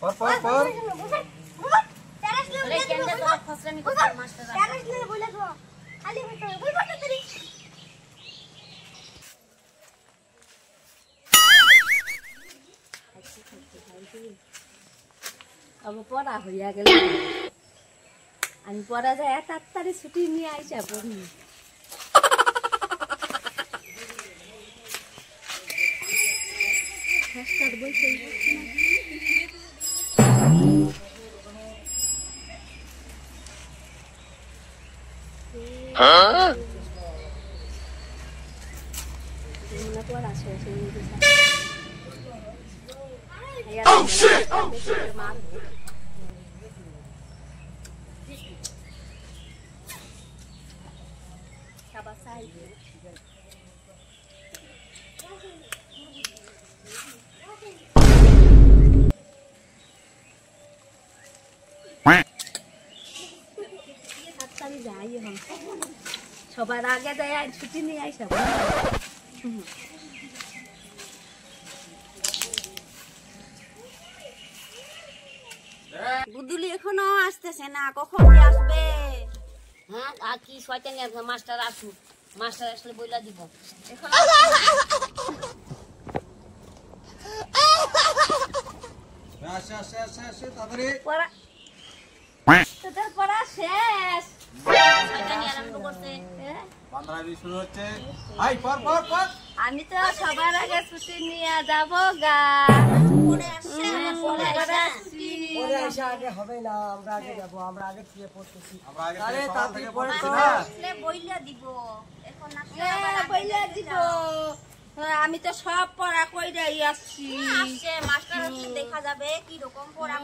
পর পর পর अरे केंद्र तो फसले में कुछ मास्टर आ टेरेस ले बोले तो खाली बैठो कोई बात तेरी अब पढ़ा होइया गेल আমি পড়া যায় তাড়াতাড়ি ছুটি নিয়ে আইছা পড়ি মাস্টার বইছে হ্যাঁ না পড়া শেষ হয়ে গেছে Oh shit! Oh shit! সবার আগে যায় ছুটি নিয়ে আইসা বুদুলি এখনো আসতেছে না কখন আসবে হ্যাঁ আর কি শয়তানি মাস্টার আসুক মাস্টার আসলে বইলা দিব এখন আসে তাড়াতাড়ি পড়া তোদের পড়া শেষ শয়তানি আরম্ভ করতে 15 শুরু হচ্ছে আই পর পর পর আমি তো সবার আগে ছুটি নিয়ে যাব গা পরে আসছে পরে আইসা আগে হবে না আমরা আগে যাব আমরা আগে থেকে পড়তেছি আমরা আগে আরে থেকে তাড়াতাড়ি পড়ে তো না আসলে বইলা দিব এখন আসলে বইলা দিব আমি তো সব পড়া কইরাই আসছি আসছে মাস্টার আসলে দেখা যাবে কি রকম পড়া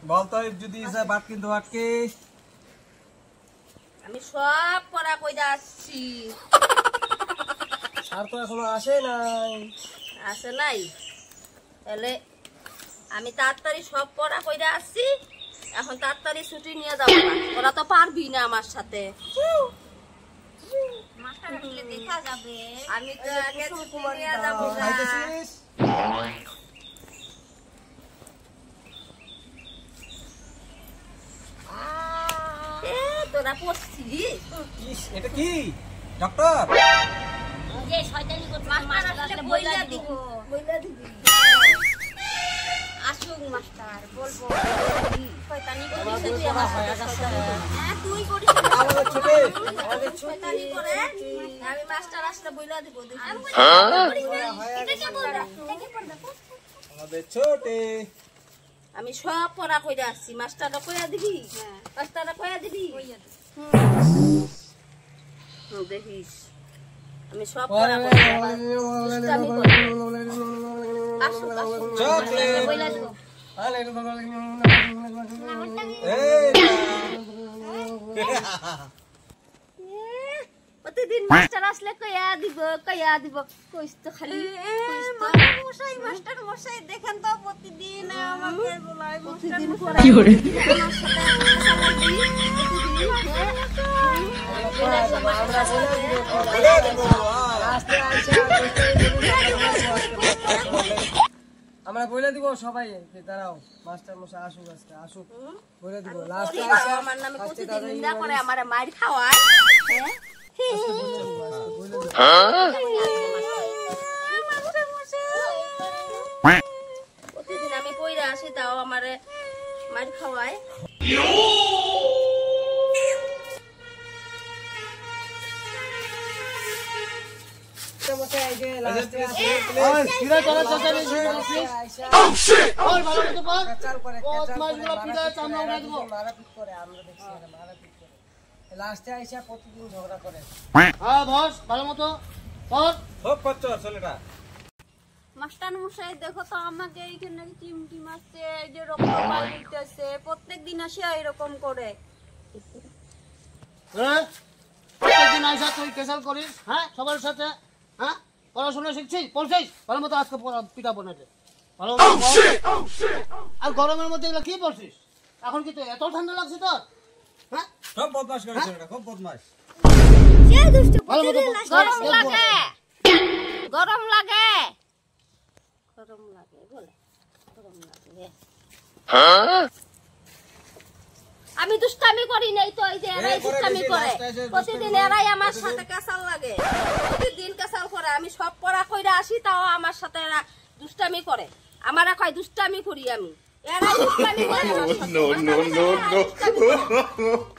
বলতো যদি ইসা বাট কিন্তু আটকে আমি সব পড়া কইরা আসছি আর তো এখনো আসে নাই আসে নাই তাহলে আমি তাড়াতাড়ি সব পড়া কইরা আসছি এখন তাড়াতাড়ি ছুটি নিয়ে যাবো না ওরা তো পারবি না আমার সাথে মাস্টার আসলে দেখা যাবে আমি তো আগে ছুটি নিয়ে যাবো না খাইতেছিস তোরা পড়ছি এটা কি ডক্টর যে শয়তানি করছিস মাস্টার আসলে বইলা দিব বইলা দিবি আসুক মাস্টার বলবো শয়তানি করিস তুই আমার সাথে শয়তানি করিস। হ্যাঁ তুই করিস আমাদের ছুটি শয়তানি করে আমি মাস্টার আসলে বইলা দিব দেখি এটা কি বলরা এটা কি বলরা আমাদের ছোটে আমি সব পড়া কইরা আসছি মাস্টারটা কইরা দিবি মাস্টারটা কইরা দিবি দেখিস আমি সব পড়া কইরা আসুক চকলেট বইলা দিব প্রতিদিন মাস্টার আসলে কইয়া দিব কইস তো খালি মাস্টার মশাই দেখেন তো প্রতিদিন আমাকে বলায় প্রতিদিন পড়া কি করে আমরা বলে দিব সবাই দাঁড়াও মাস্টার মশাই আসুক আজকে আসুক বলে দিব লাস্টে আসা আমার নামে প্রতিদিন নিন্দা করে আমারে মাইর খাওয়ায় প্রতিদিন আমি পইরা আসি তাও আমারে মাইর খাওয়ায় মশাই এই যে লাস্টে আসে কিরা তোরা চাচারে আইসা ওই ভালো মতো পড় কাচার করে মাছগুলো পিড়া চামড়া উড়া দিব মারাপিট করে আমরা দেখছি মারাপিট করে লাস্টে আইসা প্রতিদিন ঝগড়া করে হ্যাঁ বস ভালো মতো পড় খুব কচ্চর ছেলেটা মাস্টার মশাই দেখো তো আমাকে এইখানে চিমটি মারছে এই যে রক্ত বাইরেছে প্রত্যেকদিন আসে এরকম করে হ্যাঁ প্রত্যেকদিন আইসা তুই কেসাল করিস হ্যাঁ সবার সাথে হ্যাঁ পড়াশোনা শিখছিস পড়ছিস ভালো মতো আজকে পিঠা বানাতে ভালো মতো আর গরমের মধ্যে এগুলো কি পড়ছিস এখন কি তো এত ঠান্ডা লাগছে তোর হ্যাঁ সব বদমাশ করে ছেলেটা খুব বদমাশ ভালো মতো গরম লাগে গরম লাগে বলে গরম লাগে আমি দুষ্টামি করি নাই তো এই যে এরাই দুষ্টামি করে প্রতিদিন এরাই আমার সাথে কাঁচাল লাগে প্রতিদিন কাঁচাল করে আমি সব পড়া কইরা আসি তাও আমার সাথে এরা দুষ্টামি করে আমারা কয় দুষ্টামি করি আমি এরাই দুষ্টামি করে নো নো নো নো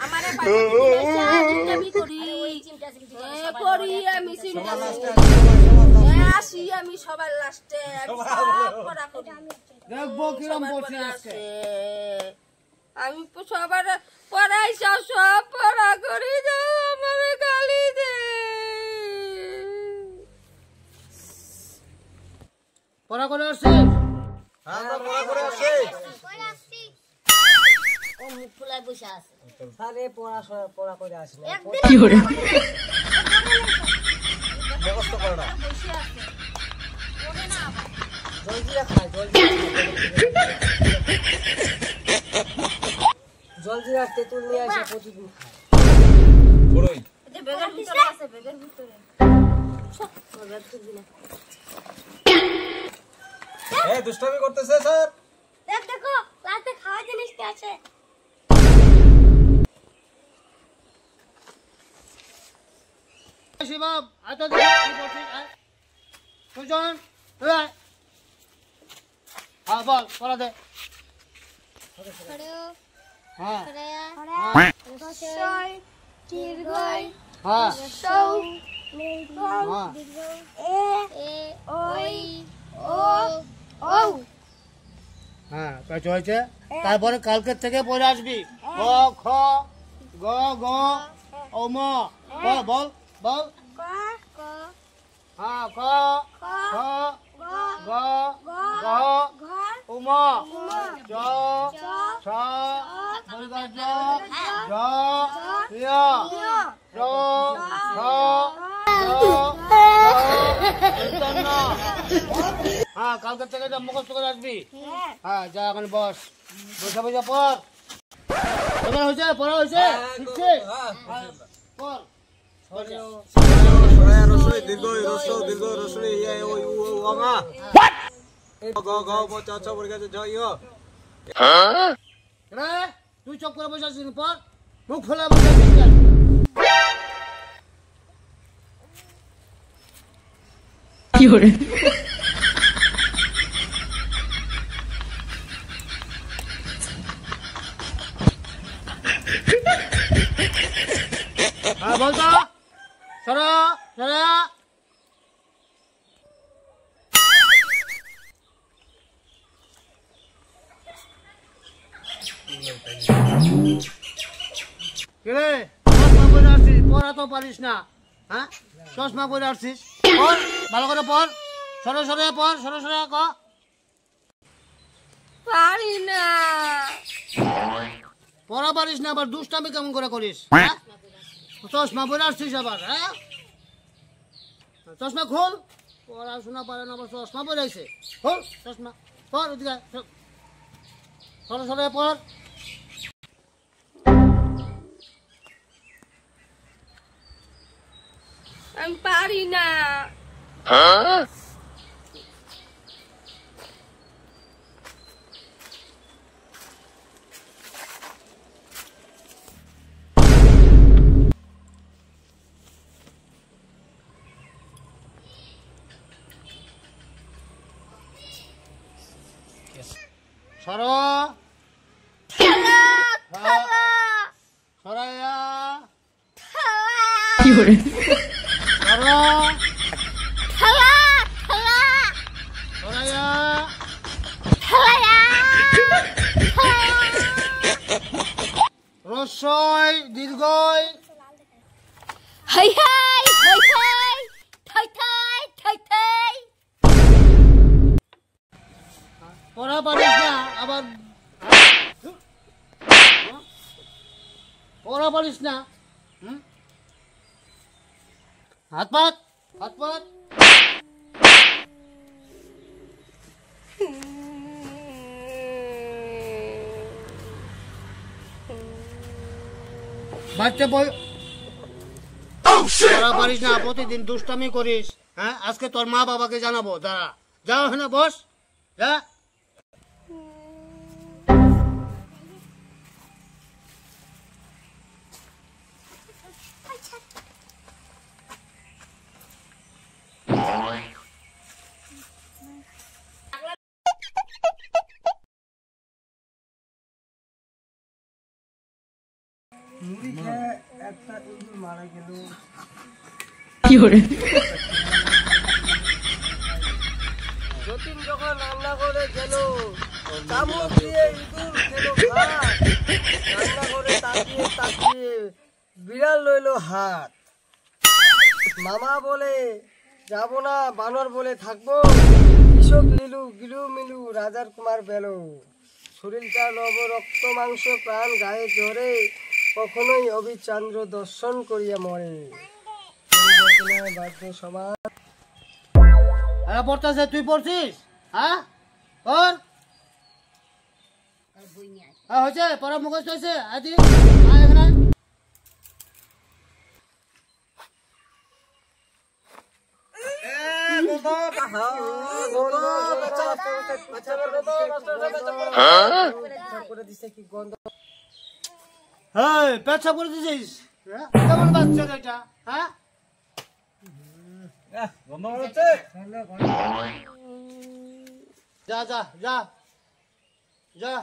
আমারে কয় দুষ্টামি করি করি আমি চিন্তা আসি আমি সবার লাস্টে আমি সব পড়া করি দেখবো কিরম বসে আছে আমি সবার পড়াই সব পড়া করি দাও আমার গালি দে পড়া করে আসছিস আমরা পড়া করে আসছি ও মুখ ফুলায় বসে আছে আরে পড়া করে আসি না কি করে ব্যবস্থা করো না বসে আছে ওরে না জলজিরা খায় জলজিরা তেঁতুল নিয়ে আসে প্রতিদিন খায় বড়ই যে বেগের ভিতরে আছে বেগের ভিতরে ওরে তুই না এই দুষ্টামি করতেছে স্যার দেখো রাতে খাওয়া জিনিস কি আছে শিবাব আয় তো দেখ কি বলছিস আয় সুজন আয় হ্যাঁ বল পড়া দে হ্যাঁ হ্যাঁ হ্যাঁ কাজ হয়েছে তারপরে কালকের থেকে পড়ে আসবি ক খ গ গ ও ম বল বল হ্যাঁ ক খ গ গ ও ম চ ছ বর্গজ জ য় র খ হ্যাঁ কালকের থেকে যা মুখস্থ করে আসবি হ্যাঁ যা এখন বস বসে বসে পড় এবার হয়েছে পড়া হয়েছে শিখছিস পড় সরায়া রসই দীর্ঘ রসো দীর্ঘ রসই ইয়া ওই ও আমা গ গ ব চ ছ বর্গা জ ই রে তুই চুপ করে বসে আছিস পর মুখ খোলা বসে আছিস কি করে হ্যাঁ বলতো সরা সরা কিরে চশমা পরে আসছিস পড়া তো পারিস না হ্যাঁ চশমা পরে আসছিস পড় ভালো করে পড় সরে সরে পড় সরে সরে ক পারি না পড়া পারিস না আবার দুষ্টামি কেমন করে করিস হ্যাঁ চশমা পরে আসছিস আবার হ্যাঁ চশমা খোল পড়াশোনা পারে না আবার চশমা পরে আছে খোল চশমা পড় ওদিকে সরে সরে পড় আমি পারি না সর সরাইয়া কি করে সর সরাইয়া রসই দীর্ঘই হাই হাই হাই হাই ঠাই ঠাই ঠাই ঠাই পড়া পারিস না আবার পড়া পারিস না হাত পাত হাত পাত বাচ্চা বই পড়া পারিস না প্রতিদিন দুষ্টামি করিস হ্যাঁ আজকে তোর মা বাবাকে জানাবো দাঁড়া যাও হ্যাঁ বস যা। মুড়ি খেয়ে একটা ইঁদুর মারা গেল। 有人， যতীন যখন রান্না করে গেল, চামচ দিয়ে ইঁদুর খেলো ভাত। রান্না করে তাকিয়ে তাকিয়ে বিড়াল লইলো হাত। মামা বলে যাব না, বানর বলে থাকবো। কৃষক লিলু গিলু মিলু রাজার কুমার বেলো। শরীরটা নব রক্ত মাংস প্রাণ গায়ে জ্বরে, কখনোই অবিচান্দ্র দর্শন করিয়া মরে। পরিবর্তনের বাধ্য সমাজ। এরা পড়তেছে, তুই পড়ছিস? হ্যাঁ পড়। হ্যাঁ হয়েছে, পড়া মুখস্থ হয়েছে। আদি এখানে পেচ্ছা করে দিছিস? কেমন বাচ্চা এটা? হ্যাঁ যা যা যা যা,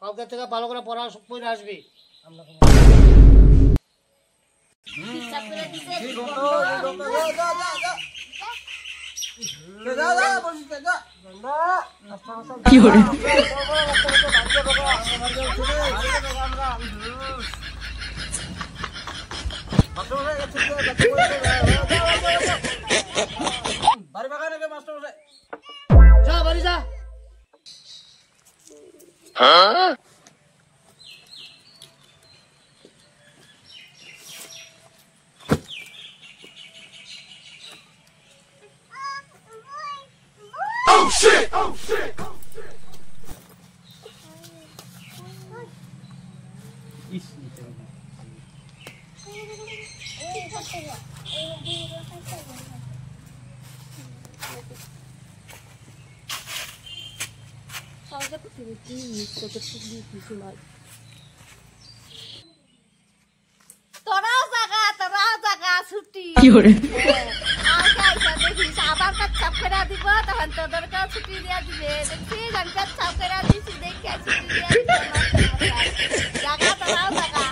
কালকে থেকে ভালো করে পড়া করে আসবি।有人， যা বাড়ি যা। তোরাও জাগা ছুটি। 有人， দেখিস আবার পেচ্ছাপ করে দিব, তখন তোদেরকেও ছুটি দিয়ে দিবে। দেখছিস আমি পেচ্ছাপ করে দিছি, দেখে ছুটি দিয়ে দিবে। জাগা তোরাও জাগা।